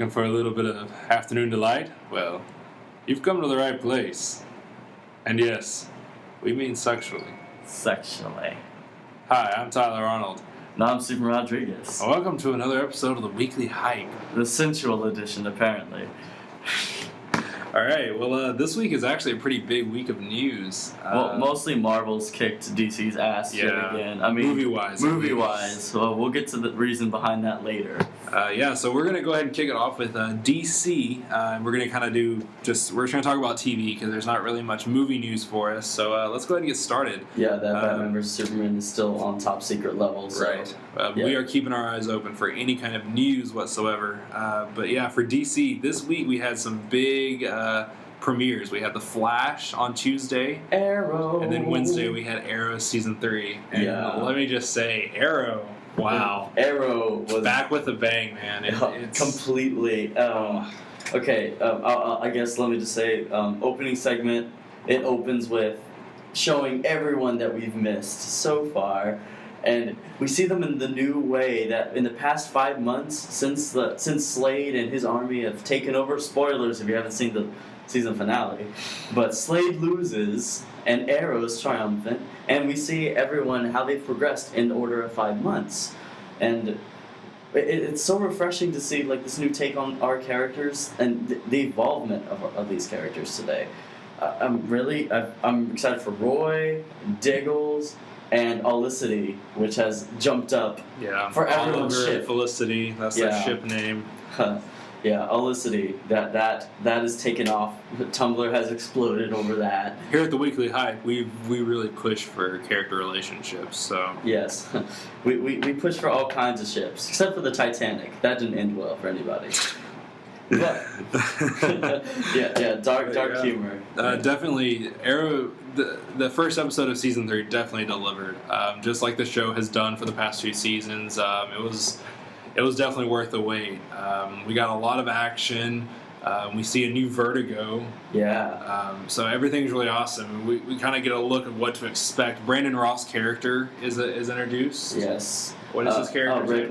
Looking for a little bit of afternoon delight? Well, you've come to the right place. And yes, we mean sexually. Sexually. Hi, I'm Tyler Arnold. And I'm Stephen Rodriguez. Welcome to another episode of the Weekly Hype. The sensual edition, apparently. Alright, well, this week is actually a pretty big week of news. Well, mostly Marvel's kicked DC's ass yet again. I mean, movie-wise. So we'll get to the reason behind that later. So we're going to go ahead and kick it off with DC. We're going to kind of we're just going to talk about TV because there's not really much movie news for us. So let's go ahead and get started. Yeah, that Batman vs. Superman is still on top secret level. So, right. We are keeping our eyes open for any kind of news whatsoever. But yeah, for DC, this week we had some big premieres. We had The Flash on Tuesday. Arrow. And then Wednesday we had Arrow Season 3. And let me just say, Arrow. Wow. Arrow was back with a bang, man. It's completely. Okay, I guess let me just say, opening segment, it opens with showing everyone that we've missed so far. And we see them in the new way that in the past 5 months, since Slade and his army have taken over. Spoilers if you haven't seen the season finale, but Slade loses and Arrow's triumphant, and we see everyone how they've progressed in the order of 5 months, and it's so refreshing to see like this new take on our characters and the involvement of these characters today. I'm excited for Roy, Diggles, and Olicity, which has jumped up for everyone's Oliver ship. Felicity, that's their ship name. Yeah, Olicity, that is taken off. Tumblr has exploded over that. Here at the Weekly Hype, we really push for character relationships, so... Yes, we push for all kinds of ships, except for the Titanic. That didn't end well for anybody. But, dark humor. Definitely, Arrow, the first episode of Season 3 definitely delivered. Just like the show has done for the past 2 seasons, it was definitely worth the wait. We got a lot of action. We see a new Vertigo. Yeah. So everything's really awesome. We kind of get a look of what to expect. Brandon Ross' character is introduced. Yes. What is his character? Ray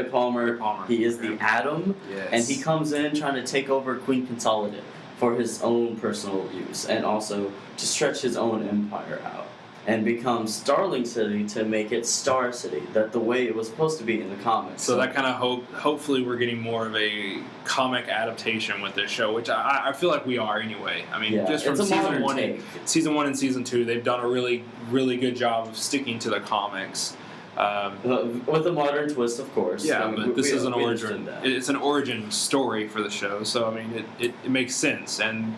Palmer. He is the Atom. Yes. And he comes in trying to take over Queen Consolidate for his own personal use and also to stretch his own empire out. And become Starling City to make it Star City, that the way it was supposed to be in the comics. So that kind of hopefully we're getting more of a comic adaptation with this show, which I feel like we are anyway. I mean, just from season 1 and season 2, they've done a really, really good job of sticking to the comics. With a modern twist, of course. Yeah, but this is an origin. It's an origin story for the show, so I mean, it makes sense, and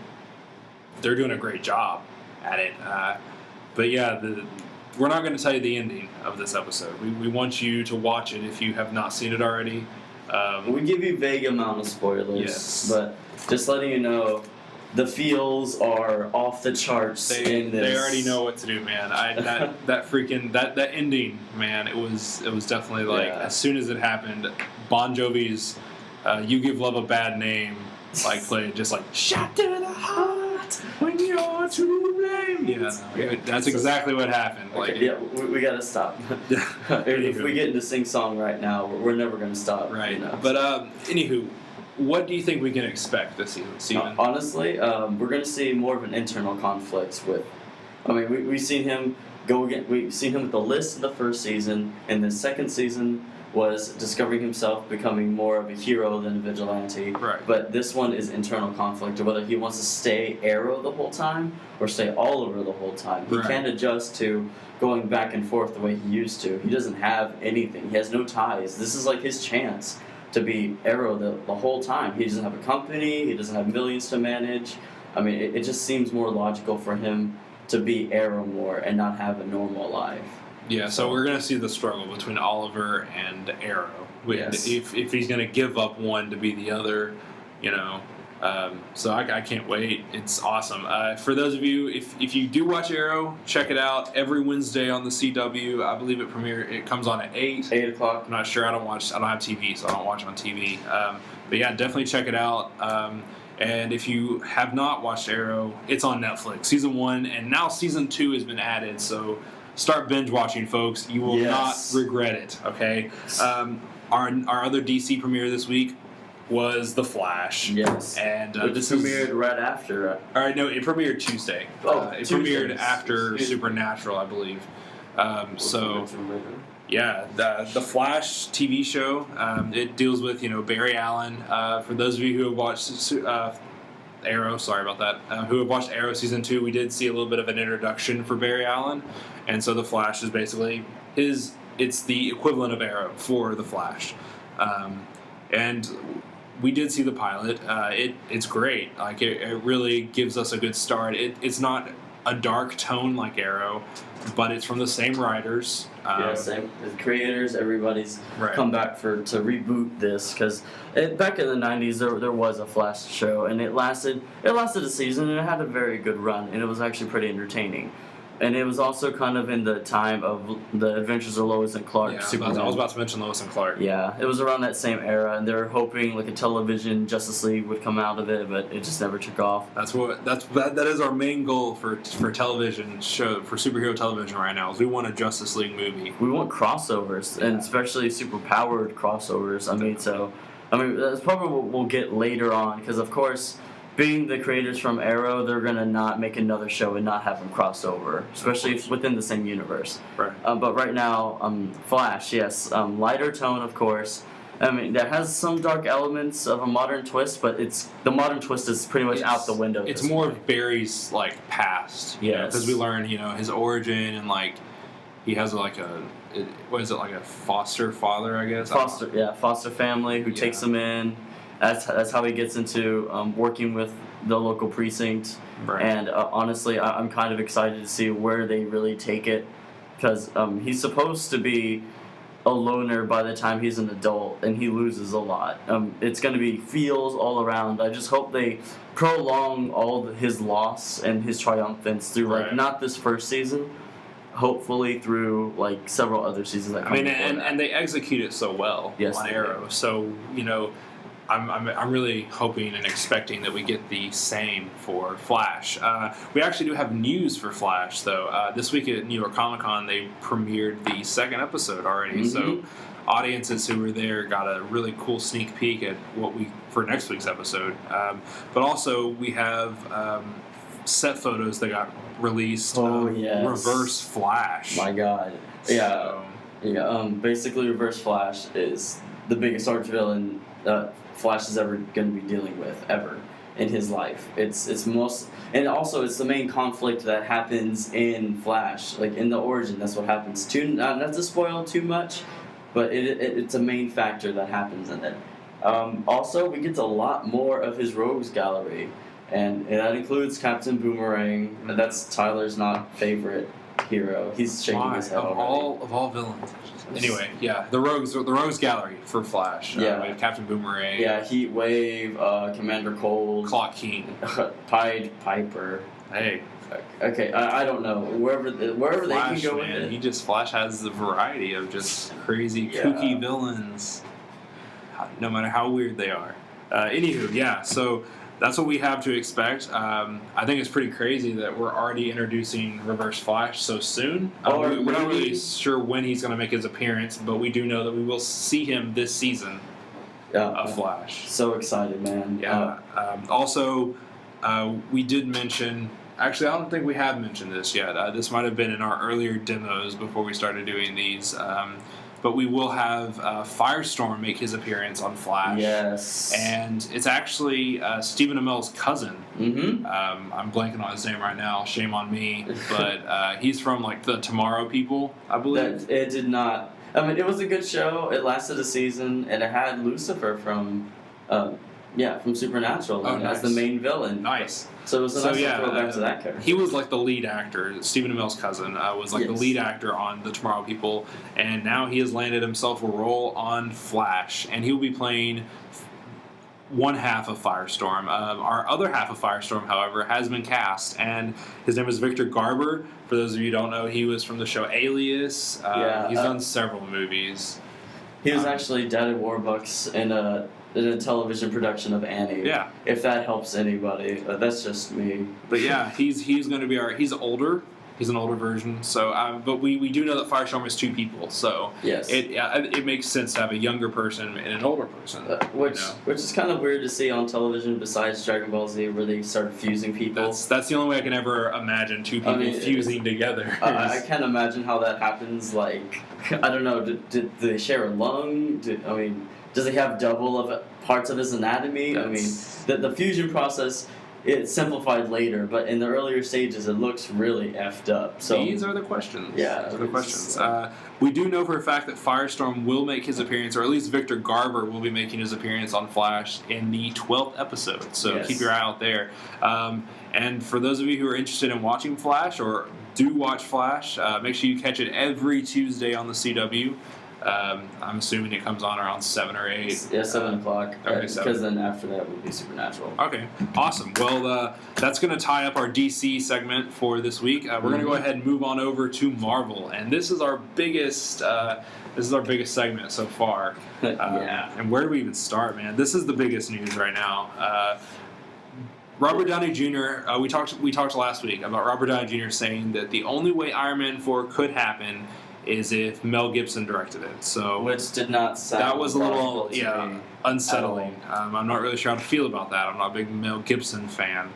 they're doing a great job at it. But yeah, we're not going to tell you the ending of this episode. We want you to watch it if you have not seen it already. We give you vague amount of spoilers, but just letting you know, the feels are off the charts in this. They already know what to do, man. That ending, man. It was definitely like as soon as it happened, Bon Jovi's "You Give Love a Bad Name" played just like shot to the heart when you're to blame. Yeah, that's exactly what happened. Okay, we gotta stop. If we get into sing song right now, we're never gonna stop. Right. You know? But anywho, what do you think we can expect this season? Honestly, we're gonna see more of an internal conflict with. I mean, we've seen him go again. We've seen him with the list in the first season, and the second season was discovering himself, becoming more of a hero than a vigilante. Right. But this one is internal conflict, of whether he wants to stay Arrow the whole time or stay Oliver the whole time. He can't adjust to going back and forth the way he used to. He doesn't have anything. He has no ties. This is like his chance to be Arrow the whole time. He doesn't have a company. He doesn't have millions to manage. I mean, it just seems more logical for him to be Arrow more and not have a normal life. Yeah, so we're going to see the struggle between Oliver and Arrow. Yes. If he's going to give up one to be the other, you know. So I can't wait. It's awesome. For those of you, if you do watch Arrow, check it out every Wednesday on the CW. I believe it comes on at 8. 8 o'clock. I'm not sure. I don't have TV, so I don't watch on TV. But yeah, definitely check it out. And if you have not watched Arrow, it's on Netflix. Season 1, and now Season 2 has been added, so start binge watching, folks. You will not regret it, okay? Our other DC premiere this week, was The Flash. Yes. And which premiered right after. All right, no, it premiered Tuesday. It premiered after Supernatural, I believe. Yeah, the Flash TV show. It deals with Barry Allen. For those of you who have watched Arrow, sorry about that. Who have watched Arrow season 2, we did see a little bit of an introduction for Barry Allen, and so the Flash is basically it's the equivalent of Arrow for the Flash, and we did see the pilot. It's great. Like it really gives us a good start. It's not a dark tone like Arrow, but it's from the same writers. Same. The creators, everybody's come back to reboot this, because back in the 90s there was a Flash show, and it lasted a season, and it had a very good run, and it was actually pretty entertaining. And it was also kind of in the time of the Adventures of Lois and Clark. Yeah, I was about to mention Lois and Clark. Yeah, it was around that same era, and they were hoping like a television Justice League would come out of it, but it just never took off. That is our main goal for television show, for superhero television right now. Is we want a Justice League movie. We want crossovers, and especially super powered crossovers. I mean that's probably what we'll get later on, because of course, being the creators from Arrow, they're gonna not make another show and not have them cross over, especially within the same universe. Right. But right now, Flash, yes, lighter tone, of course. I mean, that has some dark elements of a modern twist, but the modern twist is pretty much out the window. It's more of Barry's past. Yes. Because we learn his origin, and he has like a foster father, I guess. Foster family who takes him in. That's how he gets into working with the local precinct. Right. And honestly, I'm kind of excited to see where they really take it, because he's supposed to be a loner by the time he's an adult, and he loses a lot. It's going to be feels all around. I just hope they prolong all his loss and his triumphance through not this first season, hopefully through several other seasons that come. And they execute it so well on Arrow. So I'm really hoping and expecting that we get the same for Flash. We actually do have news for Flash, though. This week at New York Comic Con, they premiered the second episode already. Mm-hmm. So audiences who were there got a really cool sneak peek at for next week's episode. But also we have set photos that got released. Yes. Reverse Flash. My God. Basically, Reverse Flash is the biggest arch villain Flash is ever going to be dealing with ever in his life. It's and also it's the main conflict that happens in Flash, in the origin. That's what happens. Not to spoil too much, but it's a main factor that happens in it. Also, we get a lot more of his rogues gallery, and that includes Captain Boomerang. That's Tyler's not favorite hero. He's shaking his head of all villains. Anyway, the rogues gallery for Flash. We have Captain Boomerang. Yeah, Heat Wave, Commander Cold, Clock King, Pied Piper. Hey. Okay, I don't know. Wherever Flash, they can go with it. Flash has a variety of just crazy, kooky villains, no matter how weird they are. Anywho, so that's what we have to expect. I think it's pretty crazy that we're already introducing Reverse Flash so soon. We're not really sure when he's going to make his appearance, but we do know that we will see him this season of Flash. So excited, man. Yeah. Also, we did mention... Actually, I don't think we have mentioned this yet. This might have been in our earlier demos before we started doing these. But we will have Firestorm make his appearance on Flash. Yes. And it's actually Stephen Amell's cousin. Mm-hmm. I'm blanking on his name right now. Shame on me. But he's from the Tomorrow People, I believe. It did not. I mean, it was a good show. It lasted a season, and it had Lucifer from Supernatural as the main villain. Nice. So it was a nice to go back to that character. He was the lead actor. Stephen Amell's cousin was the lead actor on The Tomorrow People, and now he has landed himself a role on Flash, and he will be playing one half of Firestorm. Our other half of Firestorm, however, has been cast, and his name is Victor Garber. For those of you who don't know, he was from the show Alias. He's done several movies. He was actually Daddy Warbucks in a television production of Annie. Yeah. If that helps anybody. That's just me. But yeah, he's going to be he's older He's an older version. So, but we do know that Firestorm is 2 people. So Yes. it makes sense to have a younger person and an older person. Which is kind of weird to see on television. Besides Dragon Ball Z, where they started fusing people. That's the only way I can ever imagine 2 people fusing together. I can't imagine how that happens. Like, I don't know. Did they share a lung? Does he have double of parts of his anatomy? The fusion process. It's simplified later, but in the earlier stages, it looks really effed up. So these are the questions. Yeah, these are the questions. We do know for a fact that Firestorm will make his appearance, or at least Victor Garber will be making his appearance on Flash in the 12th episode. So keep your eye out there. And for those of you who are interested in watching Flash or do watch Flash, make sure you catch it every Tuesday on the CW. I'm assuming it comes on around 7 or 8. Yeah, 7 o'clock. Okay, because then after that would be Supernatural. Okay, awesome. Well, that's going to tie up our DC segment for this week. We're going to go ahead and move on over to Marvel, and this is our biggest. This is our biggest segment so far. And where do we even start, man? This is the biggest news right now. Robert Downey Jr. We talked last week about Robert Downey Jr. saying that the only way Iron Man 4 could happen is if Mel Gibson directed it. So which did not sound. That was a little unsettling. I'm not really sure how to feel about that. I'm not a big Mel Gibson fan.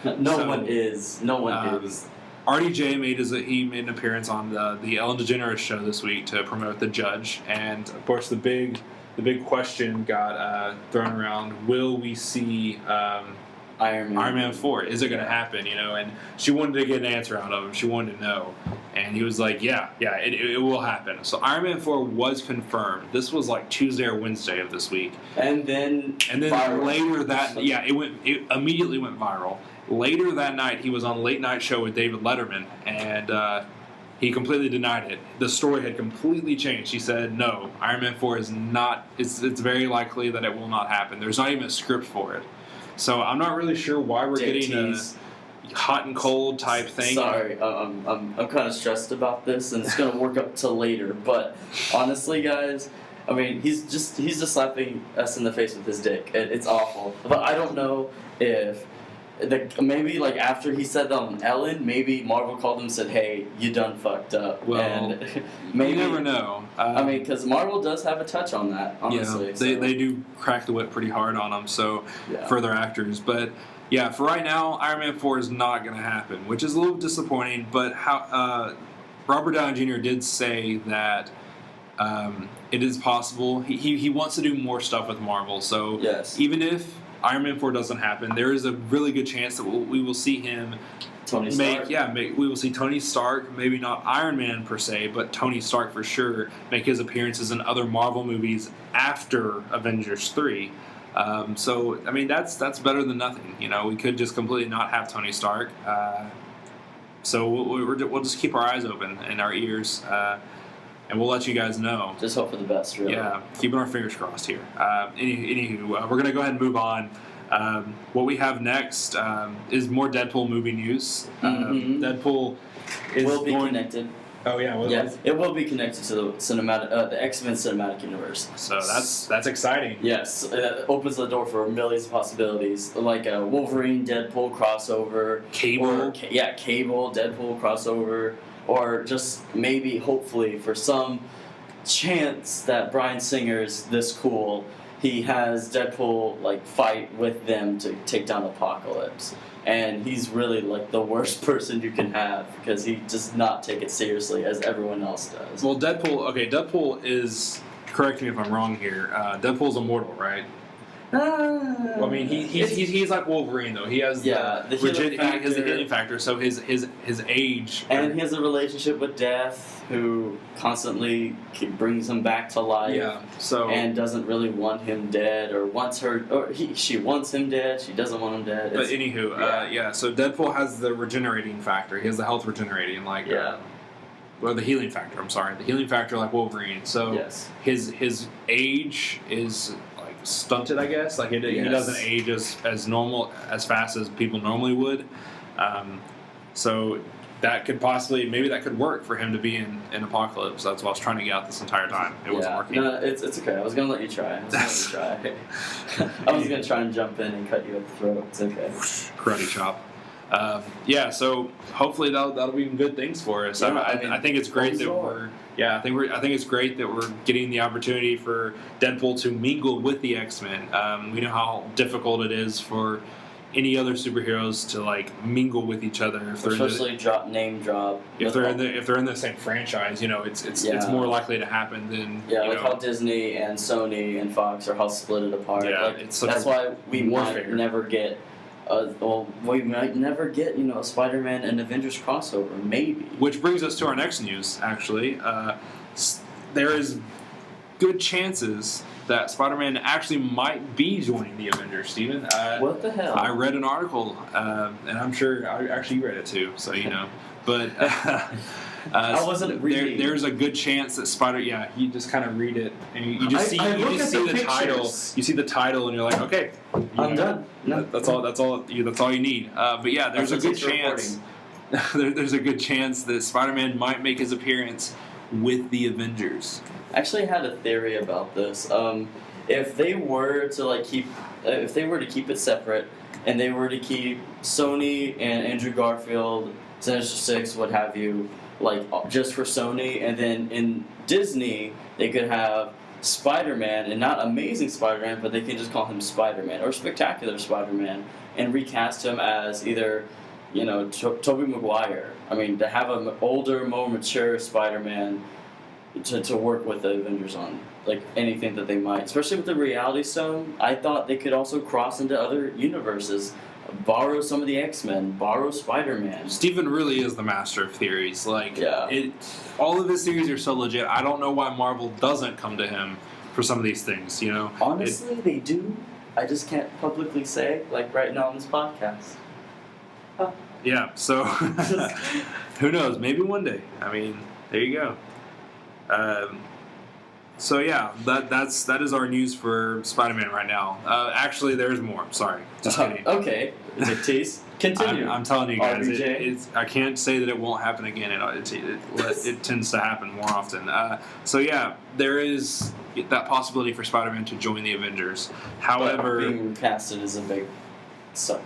No one is. RDJ made an appearance on the Ellen DeGeneres show this week to promote The Judge, and of course the big question got thrown around: will we see Iron Man 4? Is it going to happen? And she wanted to get an answer out of him. She wanted to know, and he was like, "Yeah, it will happen." So Iron Man 4 was confirmed. This was like Tuesday or Wednesday of this week, and then later that it immediately went viral. Later that night, he was on a late night show with David Letterman, and he completely denied it. The story had completely changed. He said, "No, Iron Man 4 is not. It's very likely that it will not happen. There's not even a script for it." So I'm not really sure why we're getting a hot and cold type thing. Sorry, I'm kind of stressed about this, and it's gonna work up till later. But honestly, guys, he's just slapping us in the face with his dick. It's awful. But I don't know if maybe like after he said that on Ellen, maybe Marvel called him and said, "Hey, you done fucked up." Well, and maybe you never know. Because Marvel does have a touch on that, honestly. They do crack the whip pretty hard on them. So for their actors, but yeah, for right now, Iron Man 4 is not going to happen, which is a little disappointing. But Robert Downey Jr. did say that it is possible. He wants to do more stuff with Marvel. So even if Iron Man 4 doesn't happen, there is a really good chance that we will see him we will see Tony Stark, maybe not Iron Man per se, but Tony Stark for sure, make his appearances in other Marvel movies after Avengers 3. So that's better than nothing. We could just completely not have Tony Stark. So we'll just keep our eyes open and our ears, and we'll let you guys know. Just hope for the best, really. Yeah, keeping our fingers crossed here. Anywho, we're going to go ahead and move on. What we have next is more Deadpool movie news. Deadpool will be connected. Oh yeah, it will be connected to the the X-Men cinematic universe. So that's exciting. Yes, it opens the door for millions of possibilities, like a Wolverine Deadpool crossover, Cable, Deadpool crossover, or just maybe, hopefully, for some chance that Bryan Singer's this cool, he has Deadpool fight with them to take down Apocalypse. And he's really the worst person you can have because he does not take it seriously as everyone else does. Well, Deadpool is, correct me if I'm wrong here, Deadpool's immortal, right? He's like Wolverine though. He has the healing factor. So his age, and he has a relationship with Death, who constantly brings him back to life. Yeah. So and doesn't really want him dead, or she wants him dead. She doesn't want him dead. But anywho, So Deadpool has the regenerating factor. He has the health regenerating, or the healing factor. I'm sorry, the healing factor like Wolverine. So his age is stunted, I guess. He doesn't age as normal, as fast as people normally would. So that could maybe that could work for him to be in Apocalypse. That's what I was trying to get out this entire time. It wasn't working. No, it's okay. I was gonna let you try. I was gonna try and jump in and cut you at the throat. It's okay. Karate chop. Yeah, so hopefully that'll be good things for us. Yeah, I think it's great that we're. Yeah, I think it's great that we're getting the opportunity for Deadpool to mingle with the X-Men. We know how difficult it is for any other superheroes to like mingle with each other. Especially name drop. If they're in the same franchise, it's more likely to happen than how Disney and Sony and Fox are how split it apart. Yeah, that's why we might never get. We might never get a Spider-Man and Avengers crossover, maybe. Which brings us to our next news. Actually, there is good chances that Spider-Man actually might be joining the Avengers, Steven. What the hell? I read an article, and I'm sure you read it too, so you know. But I wasn't reading. There's a good chance that you just kind of read it, and you just see the title. You see the title, and you're like, okay, I'm done. No. That's all you need. But yeah, there's a good chance. There's a good chance that Spider-Man might make his appearance with the Avengers. I actually had a theory about this. If they were to keep it separate, and they were to keep Sony and Andrew Garfield, Sinister Six, what have you, just for Sony, and then in Disney they could have Spider-Man, and not Amazing Spider-Man, but they can just call him Spider-Man or Spectacular Spider-Man, and recast him as either Tobey Maguire. I mean, to have an older, more mature Spider-Man to work with the Avengers on, anything that they might, especially with the Reality Stone. I thought they could also cross into other universes, borrow some of the X-Men, borrow Spider-Man. Steven really is the master of theories. All of his theories are so legit. I don't know why Marvel doesn't come to him for some of these things. Honestly, they do. I just can't publicly say, right now on this podcast. Huh. Yeah. So who knows? Maybe one day. I mean, there you go. So yeah, that is our news for Spider-Man right now. Actually, there's more. Sorry, just kidding. Okay, is it tease? Continue. I'm telling you guys, I can't say that it won't happen again. It tends to happen more often. So yeah, there is that possibility for Spider-Man to join the Avengers. However, being casted is a big suck.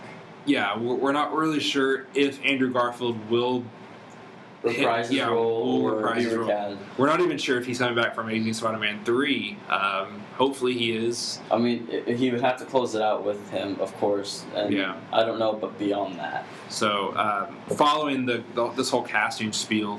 Yeah, we're not really sure if Andrew Garfield will reprise his role or be recast. We're not even sure if he's coming back from Amazing Spider-Man 3. Hopefully he is. I mean, he would have to close it out with him, of course. And I don't know, but beyond that. So, following this whole casting spiel,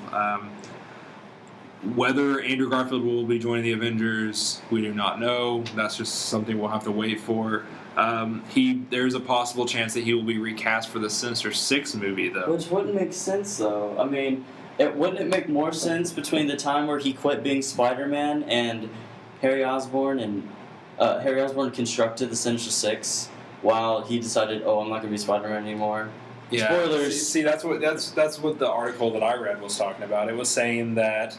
whether Andrew Garfield will be joining the Avengers, we do not know. That's just something we'll have to wait for. There's a possible chance that he will be recast for the Sinister Six movie, though. Which wouldn't make sense, though. I mean, wouldn't it make more sense between the time where he quit being Spider-Man and Harry Osborn constructed the Sinister Six while he decided, I'm not going to be Spider-Man anymore? Yeah. Spoilers. See, that's what the article that I read was talking about. It was saying that,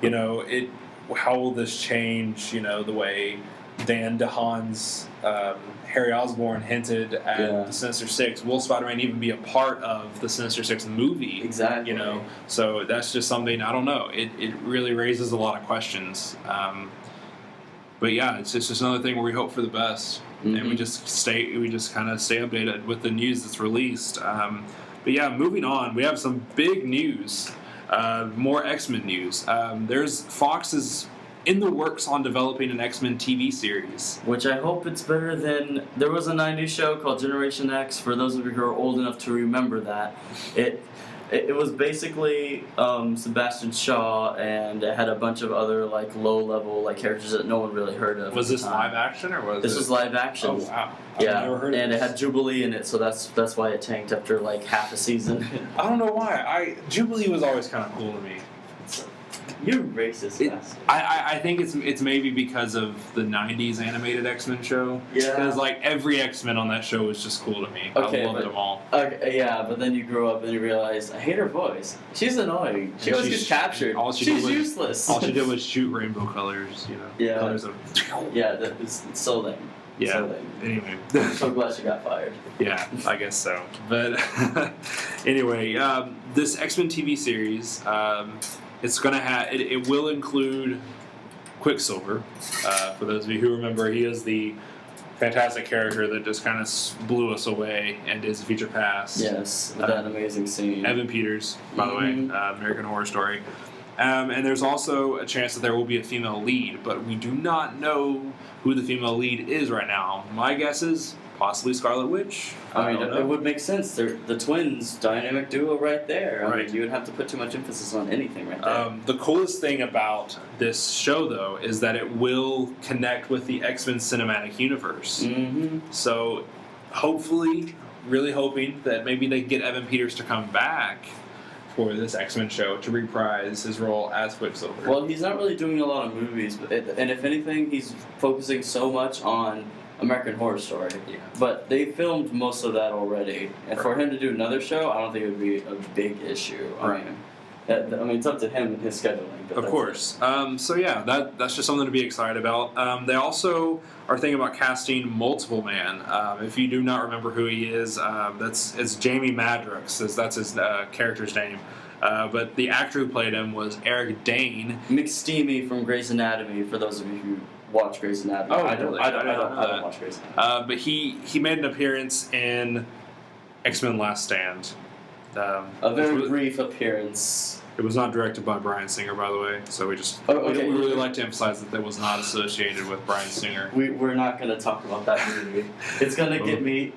how will this change, the way Dan DeHaan's Harry Osborn hinted at the Sinister Six. Will Spider-Man even be a part of the Sinister Six movie? Exactly. So that's just something, I don't know. It really raises a lot of questions. But yeah, it's just another thing where we hope for the best, and we just kind of stay updated with the news that's released. But yeah, moving on, we have some big news, more X-Men news. Fox is in the works on developing an X-Men TV series. Which I hope it's better than... There was a 90s show called Generation X, for those of you who are old enough to remember that. It was basically Sebastian Shaw, and it had a bunch of other low-level characters that no one really heard of. Was this live action, or was this was live action? Oh, wow. Yeah, I've never heard of this. It had Jubilee in it, so that's why it tanked after half a season. I don't know why. Jubilee was always kind of cool to me. You're racist. I think it's maybe because of the 90s animated X-Men show. Yeah. Because every X-Men on that show was just cool to me. Okay, I loved them all. Okay, yeah, but then you grew up and you realized, I hate her voice. She's annoying. She always gets captured. She's useless. All she did was shoot rainbow colors, Yeah. Colors of... Yeah, it's so lame. Yeah. So lame. Anyway. I'm so glad she got fired. Yeah, I guess so. But anyway, this X-Men TV series... It's gonna have. It will include Quicksilver. For those of you who remember, he is the fantastic character that just kind of blew us away in Days of Future Past. Yes, that amazing scene. Evan Peters, by the way, American Horror Story. And there's also a chance that there will be a female lead, but we do not know who the female lead is right now. My guess is possibly Scarlet Witch. I mean, it would make sense. They're the twins, dynamic duo right there. I Right. mean, you would have to put too much emphasis on anything right there. The coolest thing about this show, though, is that it will connect with the X-Men cinematic universe. Mm-hmm. So, hopefully, really hoping that maybe they get Evan Peters to come back for this X-Men show to reprise his role as Quicksilver. Well, he's not really doing a lot of movies, and if anything, he's focusing so much on American Horror Story. Yeah. But they filmed most of that already, and for him to do another show, I don't think it would be a big issue. Right. I mean, it's up to him and his scheduling. But Of course. So yeah, that's just something to be excited about. They also are thinking about casting Multiple Man. If you do not remember who he is, it's Jamie Madrox. That's his character's name. But the actor who played him was Eric Dane. McSteamy from Grey's Anatomy. For those of you who watch Grey's Anatomy, Oh, I don't. really? I don't I don't watch Grey's Anatomy. But he made an appearance in X-Men Last Stand. A very brief appearance. It was not directed by Bryan Singer, by the way, so we Okay. really like to emphasize that was not associated with Bryan Singer. We're not going to talk about that movie. It's going to get me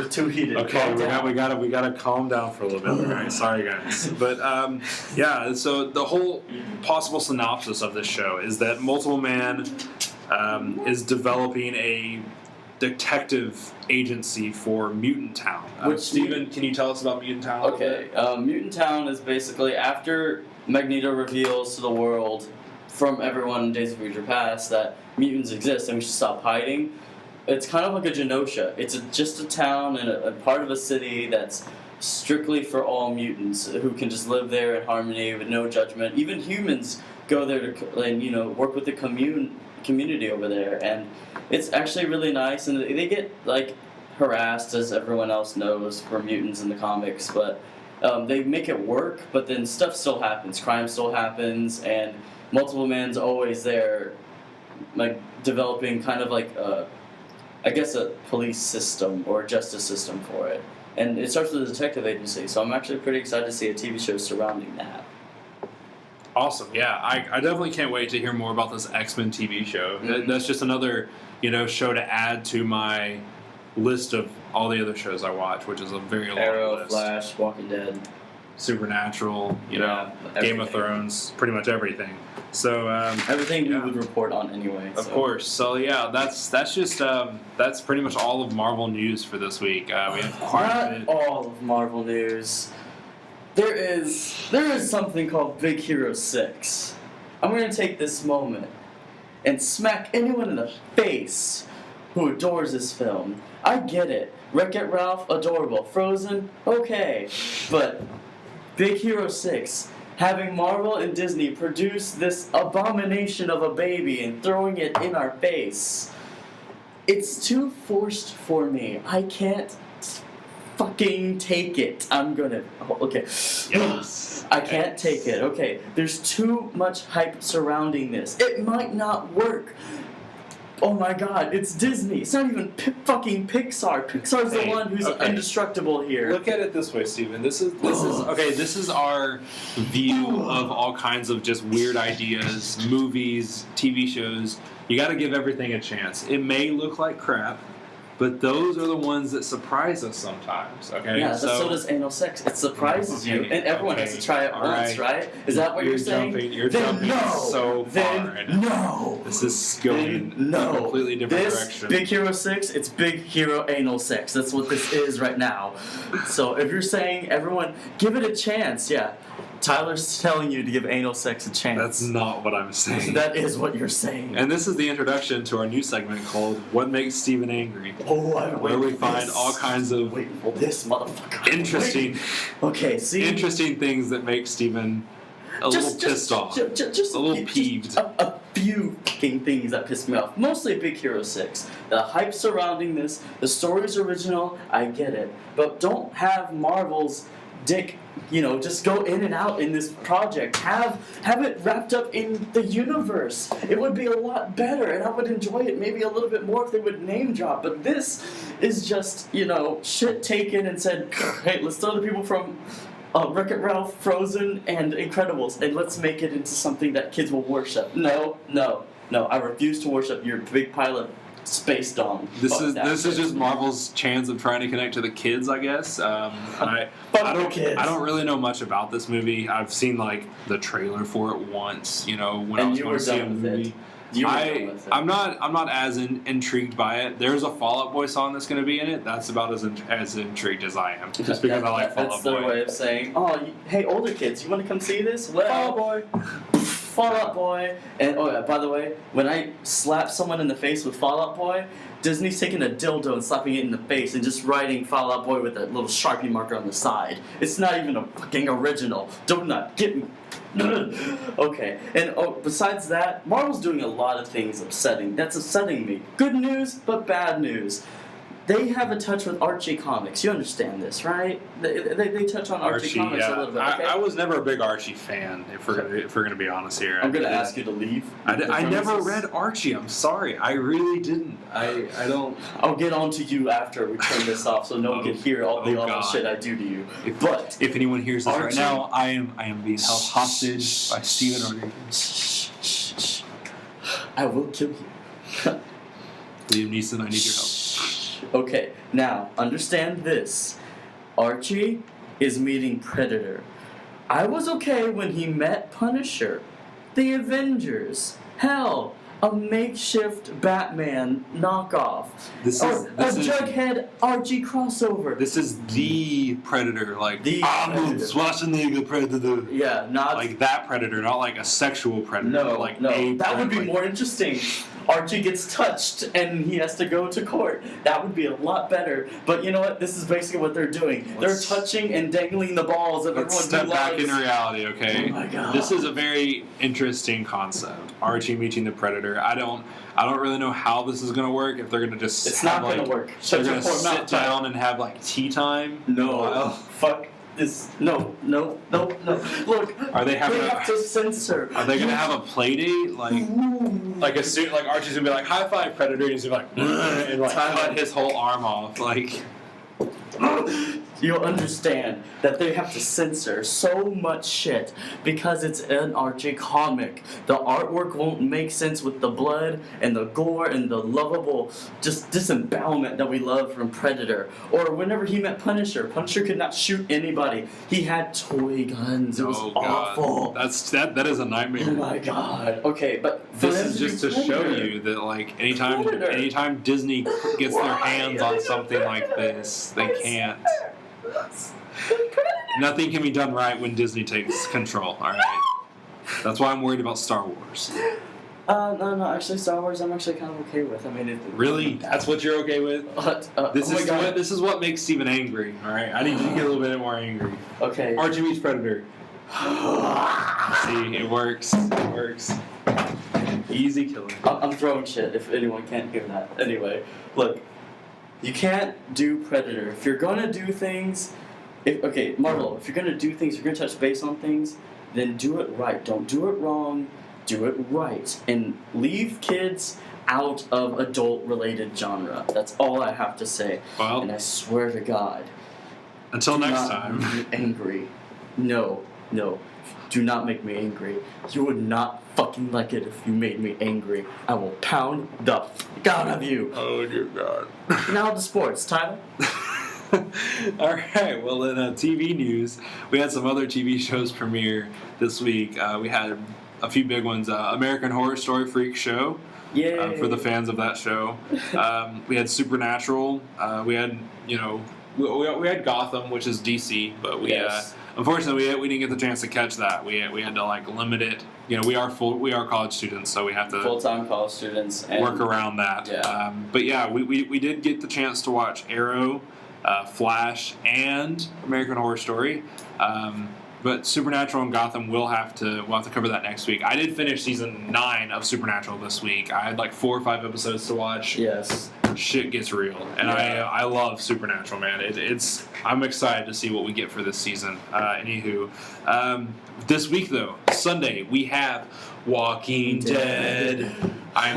too heated. Okay, Calm down. we gotta calm down for a little bit. All right, sorry guys, but yeah. So the whole possible synopsis of this show is that Multiple Man is developing a detective agency for Mutant Town. Steven, can you tell us about Mutant Town? Okay, Mutant Town is basically after Magneto reveals to the world from everyone in Days of Future Past that mutants exist and we should stop hiding. It's kind of like a Genosha. It's just a town and a part of a city that's strictly for all mutants who can just live there in harmony with no judgment. Even humans go there to work with the community over there, and it's actually really nice. And they get harassed, as everyone else knows, for mutants in the comics, but they make it work. But then stuff still happens, crime still happens, and Multiple Man's always there, developing kind of I guess a police system or a justice system for it. And it starts with a detective agency, so I'm actually pretty excited to see a TV show surrounding that. Awesome, yeah. I definitely can't wait to hear more about this X-Men TV show. Mm-hmm. That's just another, show to add to my list of all the other shows I watch, which is a very long Arrow, list. Flash, Walking Dead. Supernatural, Yeah, Game of everything. Thrones, pretty much everything. So Everything yeah. you would report on anyway. Of course. So yeah, that's just that's pretty much all of Marvel news for this week. We have quite a Not bit. all of Marvel news. There is something called Big Hero 6. I'm going to take this moment and smack anyone in the face who adores this film. I get it. Wreck-It Ralph, adorable. Frozen, okay. But Big Hero 6, having Marvel and Disney produce this abomination of a baby and throwing it in our face, it's too forced for me. I can't fucking take it. Okay. Yes. I can't take it. Okay. There's too much hype surrounding this. It might not work. Oh my god, it's Disney. It's not even fucking Pixar. Pixar's the one who's indestructible here. Look at it this way, Steven. This is our view of all kinds of just weird ideas, movies, TV shows. You got to give everything a chance. It may look like crap, but those are the ones that surprise us sometimes. Okay. Yeah, so does anal sex. It surprises you, and everyone has to try it once, right? Is that what you're saying? You're jumping so far right now. No. This is going in a completely different direction. Big Hero 6, it's Big Hero Anal Sex. That's what this is right now. So if you're saying everyone, give it a chance, yeah. Tyler's telling you to give anal sex a chance. That's not what I'm saying. That is what you're saying. And this is the introduction to our new segment called What Makes Steven Angry? Oh, I'm where we waiting for find this. all kinds of Waiting for this motherfucker. interesting Interesting things that make Steven a little pissed off. Just a little peeved. few fucking things that piss me off. Mostly Big Hero 6. The hype surrounding this, the story's original, I get it. But don't have Marvel's dick, just go in and out in this project. Have it wrapped up in the universe. It would be a lot better, and I would enjoy it maybe a little bit more if they would name drop. But this is just, shit taken and said, hey, let's throw the people from Wreck-It Ralph, Frozen, and Incredibles, and let's make it into something that kids will worship. No, I refuse to worship your big pile of space dong. This is just Marvel's chance of trying to connect to the kids, I guess. I don't really know much about this movie. I've seen the trailer for it once. When I was going to see a movie. I'm not as intrigued by it. There's a Fall Out Boy song that's going to be in it. That's about as intrigued as I am. Just because I like Fall Out Boy. That's their way of saying, hey, older kids, you want to come see this? Well, Fall Out Boy. Fall Out Boy. And by the way, when I slap someone in the face with Fall Out Boy, Disney's taking a dildo and slapping it in the face and just writing Fall Out Boy with a little Sharpie marker on the side. It's not even a fucking original. Do not get me. Okay, and besides that, Marvel's doing a lot of things that's upsetting me. Good news, but bad news. They have a touch with Archie comics. You understand this, right? They touch on Archie comics a little bit. Okay? I was never a big Archie fan. If we're gonna be honest here, I'm gonna ask you to leave. I never read Archie. I'm sorry, I really didn't. I don't. I'll get on to you after we turn this off, so no one can hear all the awful shit I do to you. If anyone hears this Archie, right now, I am being held hostage by Steven Rodriguez. Shh. I will kill you. Liam Neeson, I need your help. Okay, now, understand this. Archie is meeting Predator. I was okay when he met Punisher. The Avengers. Hell, a makeshift Batman knockoff. This is Jughead Archie crossover. This is the Predator, the Arnold Schwarzenegger Predator. Yeah, not like that Predator, not like a sexual Predator. No, that would be more interesting. Archie gets touched and he has to go to court. That would be a lot better. But you know what? This is basically what they're doing. They're touching and dangling the balls of everyone. Let's step back in reality, okay? Oh my god. This is a very interesting concept. Archie meeting the Predator. I don't really know how this is gonna work. If they're gonna just it's not gonna work. They're gonna sit down and have tea time. No. Fuck. No. Look, they have to censor. Are they gonna have a play date? Like Archie's gonna be like, high five, Predator, and he's gonna be and cut his whole arm off. You'll understand that they have to censor so much shit because it's an Archie comic. The artwork won't make sense with the blood and the gore and the lovable just disembowelment that we love from Predator. Or whenever he met Punisher, Punisher could not shoot anybody. He had toy guns. It was awful. That is a nightmare. Oh my god. Okay, but this is just to show you that anytime Disney gets their hands on something like this, they can't. Nothing can be done right when Disney takes control, alright? That's why I'm worried about Star Wars. No, actually Star Wars I'm actually kind of okay with. I mean, really? That's what you're okay with? This is what makes Steven angry, alright? I need you to get a little bit more angry. Okay. Archie meets Predator. See, it works. Easy killing. I'm throwing shit if anyone can't hear that. Anyway, look. You can't do Predator. If you're gonna do things, Marvel, if you're gonna do things, you're gonna touch base on things, then do it right. Don't do it wrong. Do it right. And leave kids out of adult-related genre. That's all I have to say. Well, and I swear to God. Until next time. Make me angry. No. Do not make me angry. You would not fucking like it if you made me angry. I will pound the fuck out of you. Oh dear God. Now to sports, Tyler. Alright, well in TV news, we had some other TV shows premiere this week. We had a few big ones. American Horror Story Freak Show. Yay. For the fans of that show. We had Supernatural. We had, we had Gotham, which is DC, but unfortunately, we didn't get the chance to catch that. We had to limit it. We are college students, so we have to full-time college students and work around that. Yeah. But yeah, we did get the chance to watch Arrow, Flash, and American Horror Story. But Supernatural and Gotham we'll have to cover that next week. I did finish season 9 of Supernatural this week. I had like 4 or 5 episodes to watch. Yes. Shit gets real, and I love Supernatural, man. I'm excited to see what we get for this season. Anywho, this week though, Sunday we have Walking Dead. I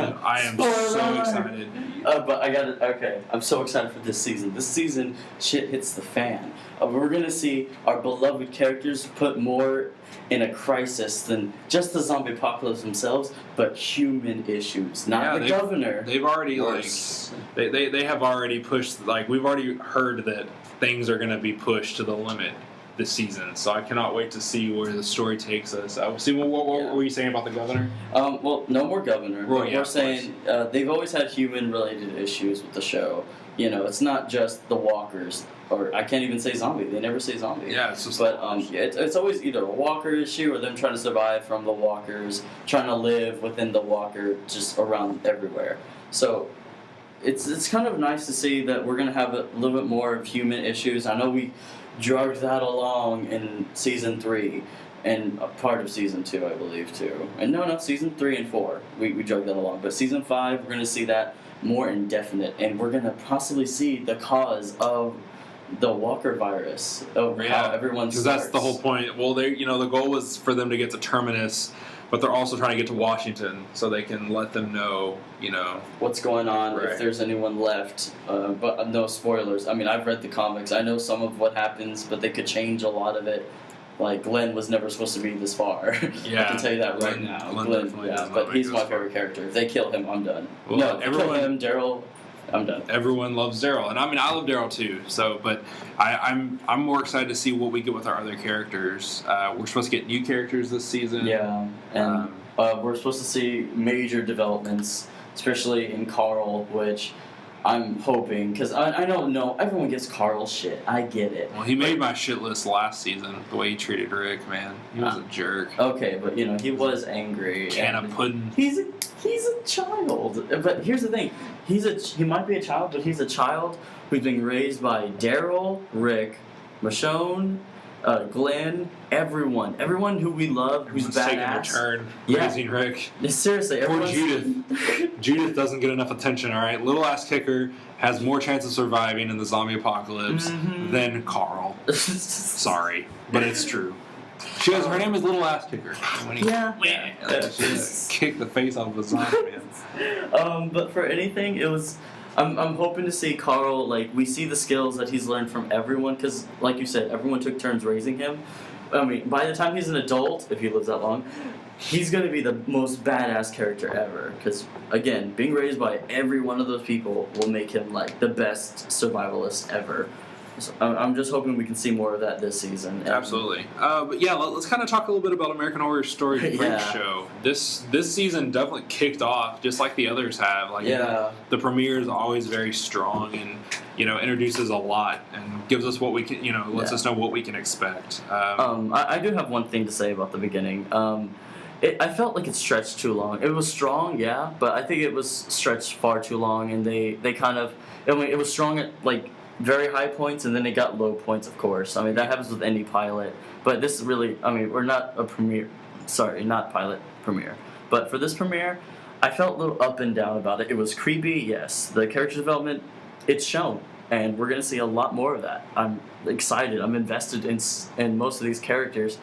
am so excited. But I got it. Okay, I'm so excited for this season. This season, shit hits the fan. We're gonna see our beloved characters put more in a crisis than just the zombie apocalypse themselves, but human issues. Not the governor. They've already they have already pushed. Like we've already heard that things are gonna be pushed to the limit this season. So I cannot wait to see where the story takes us. See, what were you saying about the governor? Well, no more governor. We're saying they've always had human-related issues with the show. You know, it's not just the walkers, or I can't even say zombie. They never say zombie. Yeah, it's just. But it's always either a walker issue or them trying to survive from the walkers, trying to live within the walker, just around everywhere. So it's kind of nice to see that we're gonna have a little bit more of human issues. I know we drugged that along in season 3 and a part of season 2, I believe, too. And no, season 3 and 4 we drugged that along. But season 5 we're gonna see that more indefinite, and we're gonna possibly see the cause of the Walker virus, how everyone starts. Because that's the whole point. Well, the goal was for them to get to Terminus, but they're also trying to get to Washington so they can let them know, what's going on, if there's anyone left. But no spoilers. I mean, I've read the comics. I know some of what happens, but they could change a lot of it. Like, Glenn was never supposed to be this far. Yeah. I can tell you that right now. Glenn but he's my favorite character. If they kill him, I'm done. Well, no, if they kill him, Daryl, I'm done. Everyone loves Daryl, and I mean I love Daryl too. So, but I'm more excited to see what we get with our other characters. We're supposed to get new characters this season. Yeah, and we're supposed to see major developments, especially in Carl, which I'm hoping, because I don't know, everyone gets Carl shit. I get it. Well, he made my shit list last season. The way he treated Rick, man, he was a jerk. Okay, but he was angry. Can of pudding. He's a child. But here's the thing: he might be a child, but he's a child who's being raised by Daryl, Rick, Michonne, Glenn, everyone who we love, who's badass. Taking a turn, raising Rick. Seriously, poor Judith. Judith doesn't get enough attention. All right, little ass kicker has more chance of surviving in the zombie apocalypse than Carl. Sorry, but it's true. Her name is Little Ass Kicker. She kicked the face off of a zombie, man. But for anything, it was. I'm hoping to see Carl, we see the skills that he's learned from everyone, because, like you said, everyone took turns raising him. I mean, by the time he's an adult, if he lives that long, he's going to be the most badass character ever, because, again, being raised by every one of those people will make him, the best survivalist ever. So I'm just hoping we can see more of that this season. Absolutely. But yeah, let's kind of talk a little bit about American Horror Story Freak Show. This season definitely kicked off just like the others have. The premiere is always very strong and introduces a lot and gives us what we can lets us know what we can expect. I do have one thing to say about the beginning. I felt like it stretched too long. It was strong, yeah, but I think it was stretched far too long, and they kind of it was strong at very high points, and then it got low points, of course. I mean, that happens with any pilot. But this is really, we're not a premiere. Sorry, not pilot, premiere. But for this premiere, I felt a little up and down about it. It was creepy, yes. The character development, it's shown. And we're going to see a lot more of that. I'm excited. I'm invested in most of these characters.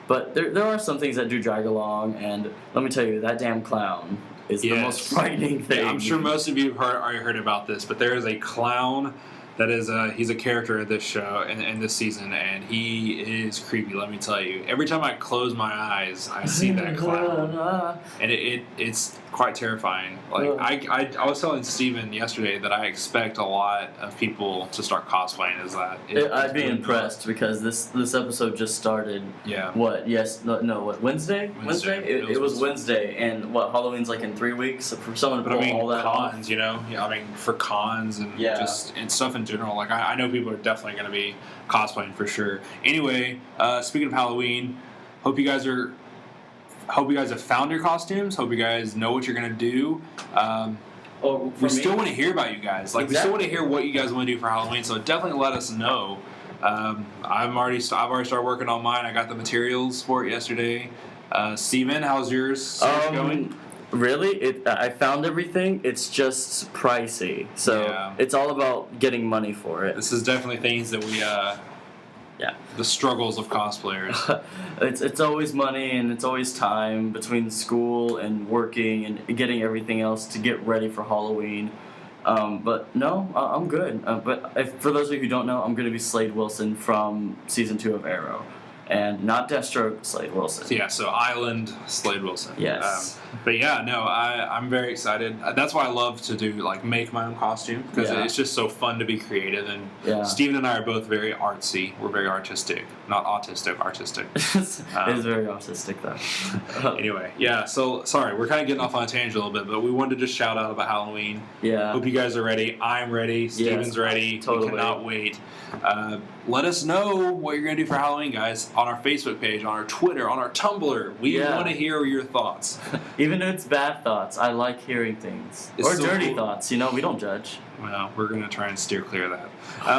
But there are some things that do drag along, and let me tell you, that damn clown is the most frightening thing. Yeah, I'm sure most of you have already heard about this, but there is a clown that is he's a character in this show and this season, and he is creepy. Let me tell you. Every time I close my eyes, I see that clown, and it's quite terrifying. I was telling Steven yesterday that I expect a lot of people to start cosplaying as that. I'd be impressed because this episode just started. Yeah. What? Yes. No. What? Wednesday? It was Wednesday, and Halloween's in 3 weeks for someone to pull all that cons, off. for cons and just and stuff in general. I know people are definitely going to be cosplaying for sure. Anyway, speaking of Halloween, hope you guys have found your costumes. Hope you guys know what you're going to do. We still want to hear about you guys. We still want to hear what you guys want to do for Halloween, so definitely let us know. I've already started working on mine. I got the materials for it yesterday. Steven, how's yours going? Really? I found everything. It's just pricey. So it's all about getting money for it. This is definitely things that we the struggles of cosplayers. It's always money and it's always time between school and working and getting everything else to get ready for Halloween. But no, I'm good. But for those of you who don't know, I'm going to be Slade Wilson from season 2 of Arrow. And not Deathstroke, Slade Wilson. Yeah, so Island, Slade Wilson. Yes. But yeah, no, I'm very excited. That's why I love to do, make my own costume, because it's just so fun to be creative. And Steven and I are both very artsy. We're very artistic. Not autistic, artistic. It is very autistic, though. Anyway, yeah, so, sorry, we're kind of getting off on a tangent a little bit, but we wanted to just shout out about Halloween. Yeah. Hope you guys are ready. I'm ready. Steven's ready. Totally. We cannot wait. Let us know what you're going to do for Halloween, guys, on our Facebook page, on our Twitter, on our Tumblr. We want to hear your thoughts. Even if it's bad thoughts, I like hearing things. Or dirty thoughts, we don't judge. Well, we're going to try and steer clear of that.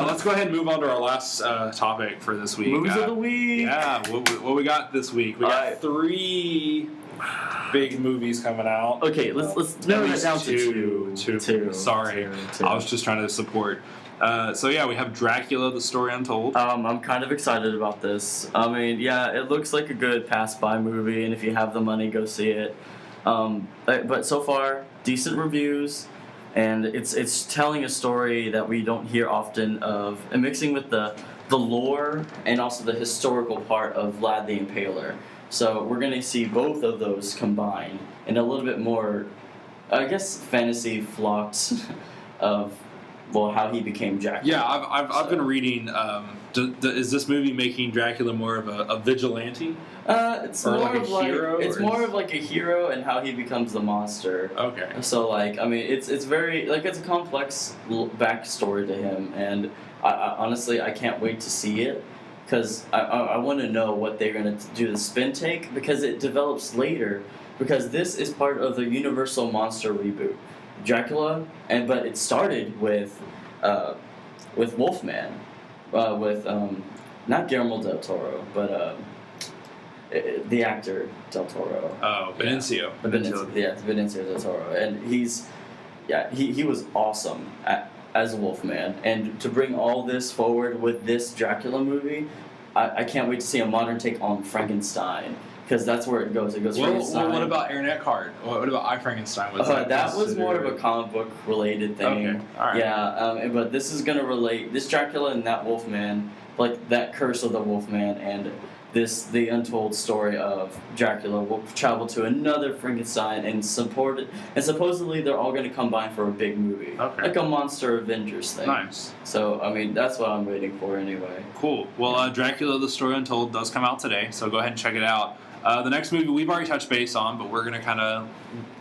Let's go ahead and move on to our last topic for this week. Movies of the week. Yeah, what we got this week? We got 3 big movies coming out. Okay, let's narrow that down to two. Sorry, two. I was just trying to support. So yeah, we have Dracula: The Story Untold. I'm kind of excited about this. I mean, it looks like a good pass-by movie, and if you have the money, go see it. But so far, decent reviews, and it's telling a story that we don't hear often of, and mixing with the lore and also the historical part of Vlad the Impaler. So we're gonna see both of those combined in a little bit more, I guess, fantasy flocks of. Well, how he became Dracula. Yeah, I've been reading. Is this movie making Dracula more of a vigilante? It's or more like of a hero. It's more of like a hero and how he becomes the monster. Okay. So it's very it's a complex backstory to him, and I honestly I can't wait to see it because I want to know what they're gonna do the spin take because it develops later because this is part of the Universal Monster reboot. Dracula, but it started with Wolfman, with not Guillermo del Toro, but the actor del Toro. Oh, Benicio. Benicio del Toro, and he was awesome as Wolfman, and to bring all this forward with this Dracula movie, I can't wait to see a modern take on Frankenstein. Because that's where it goes. It goes Frankenstein. What about Aaron Eckhart? What about I, Frankenstein? That was more of a comic book related thing. Okay, all right. Yeah, but this is going to relate, this Dracula and that Wolfman, like that curse of the Wolfman and the untold story of Dracula will travel to another Frankenstein and support it. And supposedly they're all going to combine for a big movie. Okay. Like a Monster Avengers thing. Nice. So, that's what I'm waiting for anyway. Cool. Well, Dracula: The Story Untold does come out today, so go ahead and check it out. The next movie we've already touched base on, but we're going to kind of,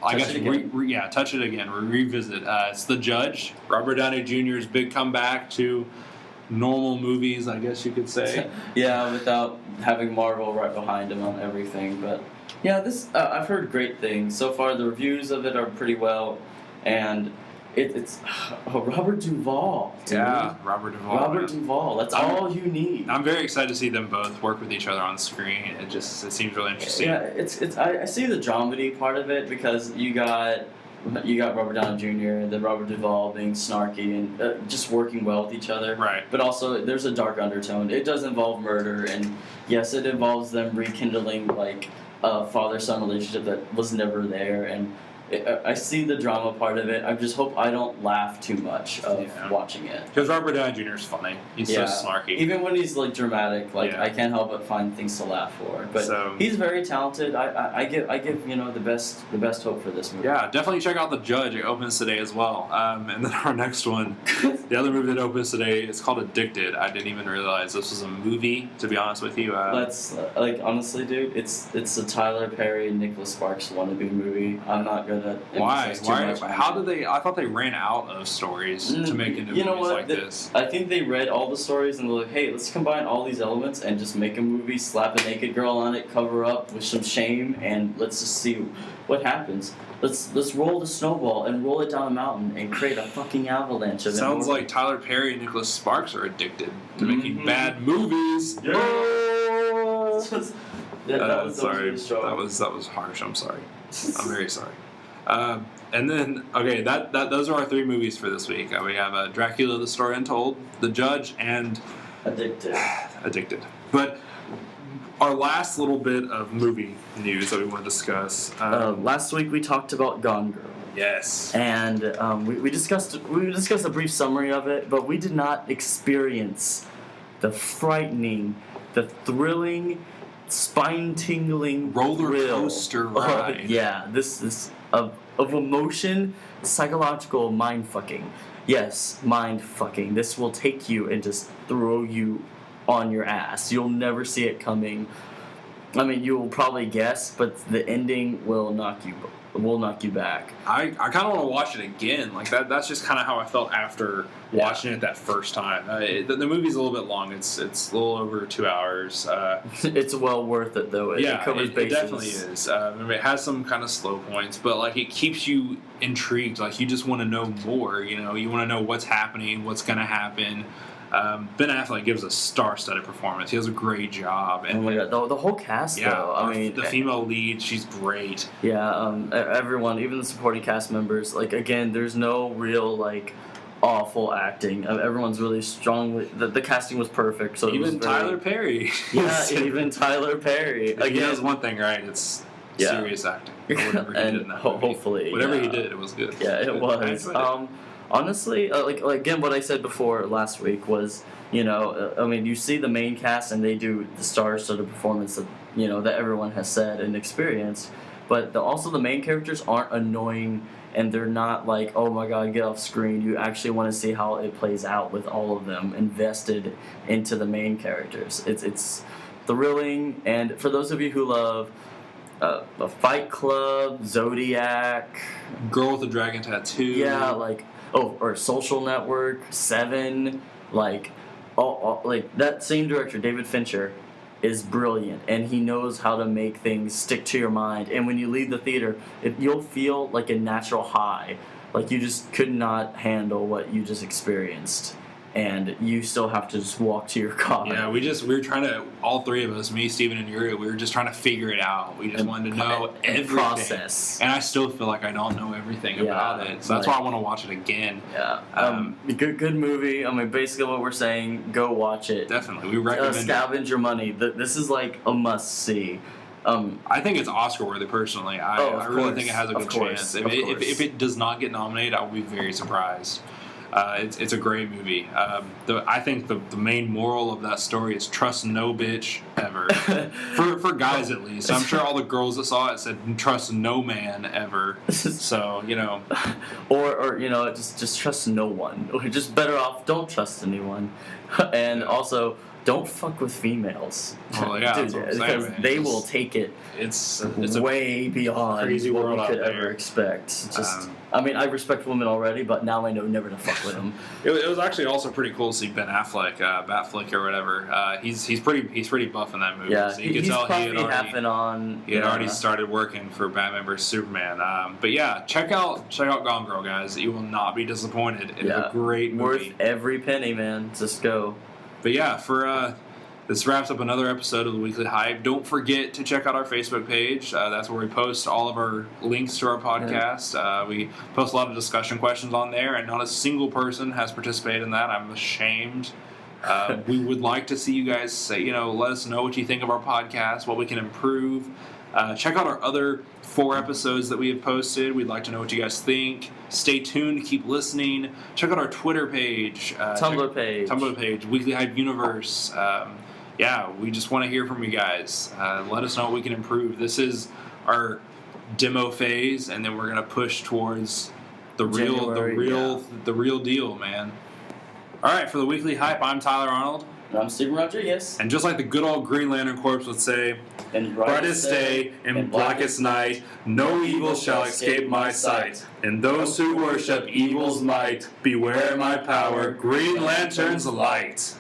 touch it again, revisit. It's The Judge, Robert Downey Jr.'s big comeback to normal movies, I guess you could say. Yeah, without having Marvel right behind him on everything. But yeah, this I've heard great things. So far, the reviews of it are pretty well, and it's Robert Duvall. Dude. Yeah, Robert Duvall. Robert Duvall. That's all you need. I'm very excited to see them both work with each other on screen. It seems really interesting. Yeah, I see the dramedy part of it because you got Robert Downey Jr. and then Robert Duvall being snarky and just working well with each other. Right. But also, there's a dark undertone. It does involve murder, and yes, it involves them rekindling a father-son relationship that was never there. And I see the drama part of it. I just hope I don't laugh too much of watching it. Because Robert Downey Jr. is funny. He's so snarky. Even when he's dramatic, I can't help but find things to laugh for. But he's very talented. I give the best hope for this movie. Yeah, definitely check out The Judge. It opens today as well. And then our next one, the other movie that opens today, it's called Addicted. I didn't even realize this was a movie. To be honest with you, honestly, dude, it's a Tyler Perry, Nicholas Sparks wannabe movie. I'm not gonna that. Why? Why? How did they? I thought they ran out of stories to make into movies like this. I think they read all the stories and they're like, hey, let's combine all these elements and just make a movie, slap a naked girl on it, cover up with some shame, and let's just see what happens. Let's roll the snowball and roll it down a mountain and create a fucking avalanche of it. Sounds like Tyler Perry and Nicholas Sparks are addicted to making bad movies. Yeah. That was sorry. really strong. That was harsh. I'm sorry. I'm very sorry. And then those are our 3 movies for this week. We have Dracula: The Story Untold, The Judge, and Addicted. But our last little bit of movie news that we want to discuss. Last week we talked about Gone Girl. Yes. And we discussed a brief summary of it, but we did not experience the frightening, the thrilling, spine-tingling roller thrill. coaster ride. This of emotion, psychological mind-fucking. Yes, mind-fucking. This will take you and just throw you on your ass. You'll never see it coming. I mean, you'll probably guess, but the ending will knock you back. I kind of want to watch it again. Like that's just kind of how I felt after watching it that first time. The movie's a little bit long. It's a little over 2 hours. It's well worth it though. It covers bases. It definitely is. It has some kind of slow points, but like it keeps you intrigued. Like you just want to know more. You know, you want to know what's happening, what's going to happen. Ben Affleck gives a star-studded performance. He does a great job. And oh my god, the whole cast though. I mean, the female lead, she's great. Yeah, everyone, even the supporting cast members. Like again, there's no real like awful acting. Everyone's really strong. The casting was perfect. So even Tyler Perry. Yeah, even Tyler Perry. Again, he does one thing right. It's serious acting. Or whatever he did in that movie. Hopefully, whatever he did, it was good. Yeah, it was. Honestly, like again, what I said before last week was, you know, I mean, you see the main cast and they do the star-studded performance that that everyone has said and experienced, but also the main characters aren't annoying and they're not like, oh my god, get off screen. You actually want to see how it plays out with all of them invested into the main characters. It's thrilling, and for those of you who love a Fight Club, Zodiac, Girl with a Dragon Tattoo. Yeah, like. Or Social Network, Seven, like that same director, David Fincher, is brilliant, and he knows how to make things stick to your mind. And when you leave the theater, you'll feel like a natural high, like you just could not handle what you just experienced, and you still have to just walk to your car. Yeah, we were trying to, all 3 of us, me, Steven, and Yuri, we were just trying to figure it out. We just wanted to know everything. Process. And I still feel like I don't know everything about it. So that's why I want to watch it again. Yeah. Good movie. I mean, basically what we're saying, go watch it. Definitely. We recommend it. Scavenge your money. This is like a must-see. I think it's Oscar-worthy, personally. I really think it has a good chance. If it does not get nominated, I will be very surprised. It's a great movie. I think the main moral of that story is trust no bitch ever. for guys at least. I'm sure all the girls that saw it said trust no man ever. So, Or just trust no one. Or just better off don't trust anyone. And also don't fuck with females. Well, yeah, dude, because they will take it. It's way beyond crazy what world we could out there. ever expect. Just, I mean, I respect women already, but now I know never to fuck with them. It was actually also pretty cool to see Ben Affleck, Batfleck or whatever. He's pretty buff in that movie. Yeah, so you could tell he had already started working for Batman vs Superman. But yeah, check out Gone Girl, guys. You will not be disappointed. It's a great movie. Worth every penny, man. Just go. But yeah, this wraps up another episode of the Weekly Hype. Don't forget to check out our Facebook page. That's where we post all of our links to our podcast. We post a lot of discussion questions on there, and not a single person has participated in that. I'm ashamed. We would like to see you guys say, let us know what you think of our podcast, what we can improve. Check out our other 4 episodes that we have posted. We'd like to know what you guys think. Stay tuned. Keep listening. Check out our Twitter page. Tumblr page. Weekly Hype Universe. We just want to hear from you guys. Let us know what we can improve. This is our demo phase, and then we're gonna push towards the real deal, man. All right, for the Weekly Hype, I'm Tyler Arnold. And I'm Steven Rodriguez. And just like the good old Green Lantern Corps would say, In brightest day and blackest night, no evil shall escape my sight. And those who worship evil's might, beware my power, Green Lantern's light.